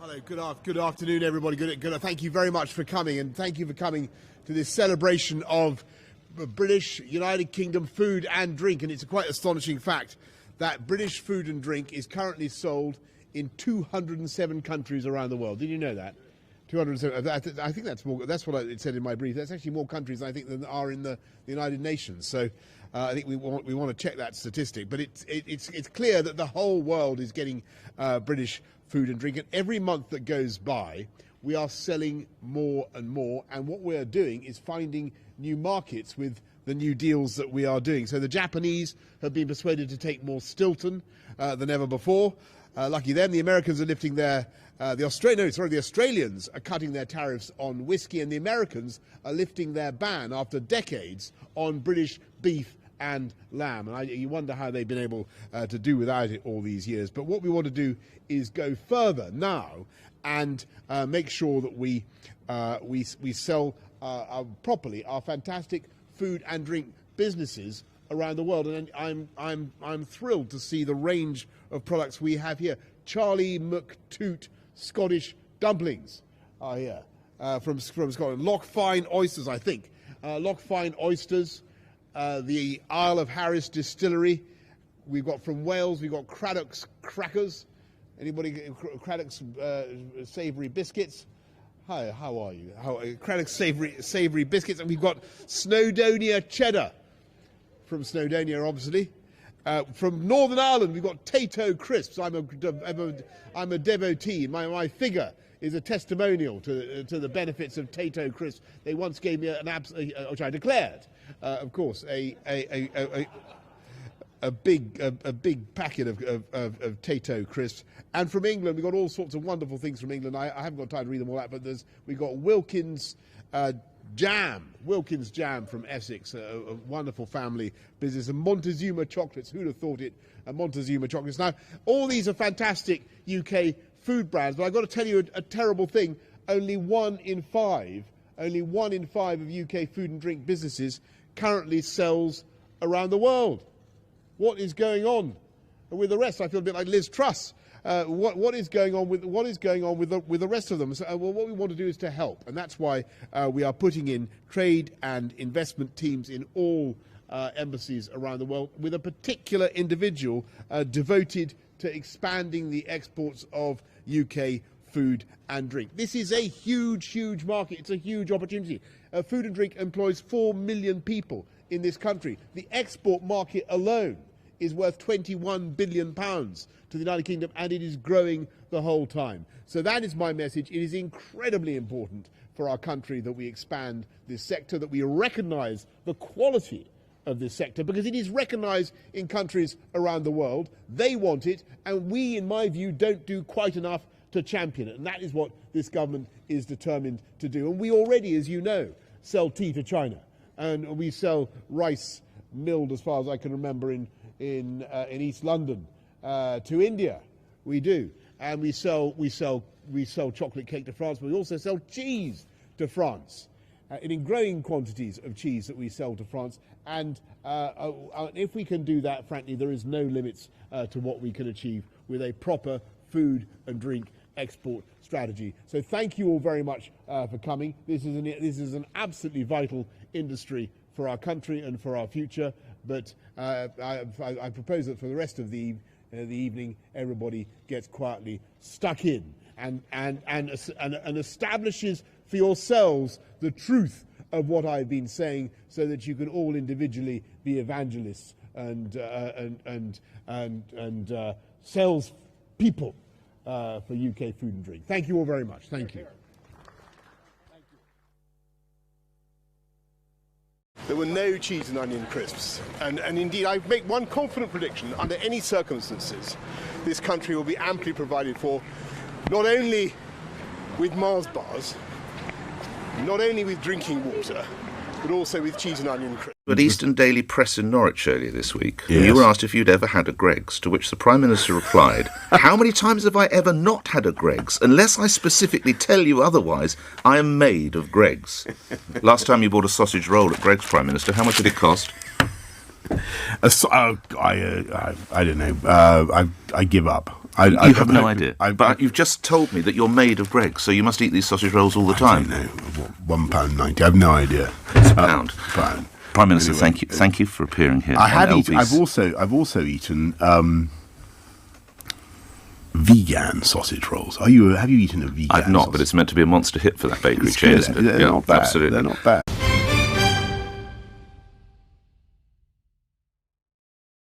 Hello, good afternoon, everybody. Thank you very much for coming, and thank you for coming to this celebration of British United Kingdom food and drink. And it's a quite astonishing fact that British food and drink is currently sold in 207 countries around the world. Did you know that? 207. I think that's more. That's what it said in my brief. That's actually more countries, I think, than are in the United Nations. So I think we want to check that statistic. But it's clear that the whole world is getting British food and drink, and every month that goes by, we are selling more and more. And what we are doing is finding new markets with the new deals that we are doing. So the Japanese have been persuaded to take more Stilton than ever before. Lucky them. The Americans are lifting their the Australians are cutting their tariffs on whiskey, and the Americans are lifting their ban after decades on British beef and lamb. And you wonder how they've been able to do without it all these years. But what we want to do is go further now and make sure that we sell properly our fantastic food and drink businesses around the world. And I'm thrilled to see the range of products we have here. Charlie McToot Scottish dumplings are here from Scotland. Lochfine oysters, I think. Lochfine oysters. The Isle of Harris distillery. We've got from Wales, we've got Craddock's crackers. Anybody? Craddock's savoury biscuits. Hi, how are you? Craddock's savoury biscuits. And we've got Snowdonia cheddar from Snowdonia, obviously. From Northern Ireland, we've got Tayto crisps. I'm a devotee. My figure is a testimonial to the benefits of Tayto crisps. They once gave me which I declared, of course, a big packet of Tayto crisps. And from England, we've got all sorts of wonderful things from England. I haven't got time to read them all out, but we've got Wilkins jam from Essex, a wonderful family business, and Montezuma chocolates. Who'd have thought it? Montezuma chocolates. Now, all these are fantastic UK food brands, but I've got to tell you a terrible thing. Only one in five of UK food and drink businesses currently sells around the world. What is going on with the rest? I feel a bit like Liz Truss. What is going on with the rest of them? So, well, what we want to do is to help, and that's why we are putting in trade and investment teams in all embassies around the world, with a particular individual devoted to expanding the exports of UK food and drink. This is a huge market. It's a huge opportunity. Food and drink employs 4 million people in this country. The export market alone is worth £21 billion to the United Kingdom, and it is growing the whole time. So that is my message. It is incredibly important for our country that we expand this sector, that we recognise the quality of this sector, because it is recognised in countries around the world. They want it, and we, in my view, don't do quite enough to champion it. And that is what this government is determined to do. And we already, as you know, sell tea to China, and we sell rice milled, as far as I can remember, in East London to India. We do, and we sell chocolate cake to France, but we also sell cheese to France, in growing quantities of cheese that we sell to France. And if we can do that, frankly, there is no limits to what we can achieve with a proper food and drink export strategy. So thank you all very much for coming. This is an absolutely vital industry for our country and for our future. But I propose that for the rest of the evening, everybody gets quietly stuck in and establishes for yourselves the truth of what I've been saying, so that you can all individually be evangelists and sales people for UK food and drink. Thank you all very much. Thank you. There were no cheese and onion crisps. And indeed, I make one confident prediction. Under any circumstances, this country will be amply provided for, not only with Mars bars, not only with drinking water, but also with cheese and onion crisps. At Eastern Daily Press in Norwich earlier this week, yes, you were asked if you'd ever had a Greggs, to which the Prime Minister replied, "How many times have I ever not had a Greggs? Unless I specifically tell you otherwise, I am made of Greggs." Last time you bought a sausage roll at Greggs, Prime Minister, how much did it cost? I don't know. I give up. You have no idea. But you've just told me that you're made of Greggs, so you must eat these sausage rolls all the time. I don't know. £1.90. I have no idea. It's a pound. Pound. Prime Minister, Anyway. thank you for appearing here. I've LBC. also eaten vegan sausage rolls. Have you eaten a vegan? I've not, sausage? but it's meant to be a monster hit for that bakery chain, isn't it? They're not bad. Absolutely. They're not bad.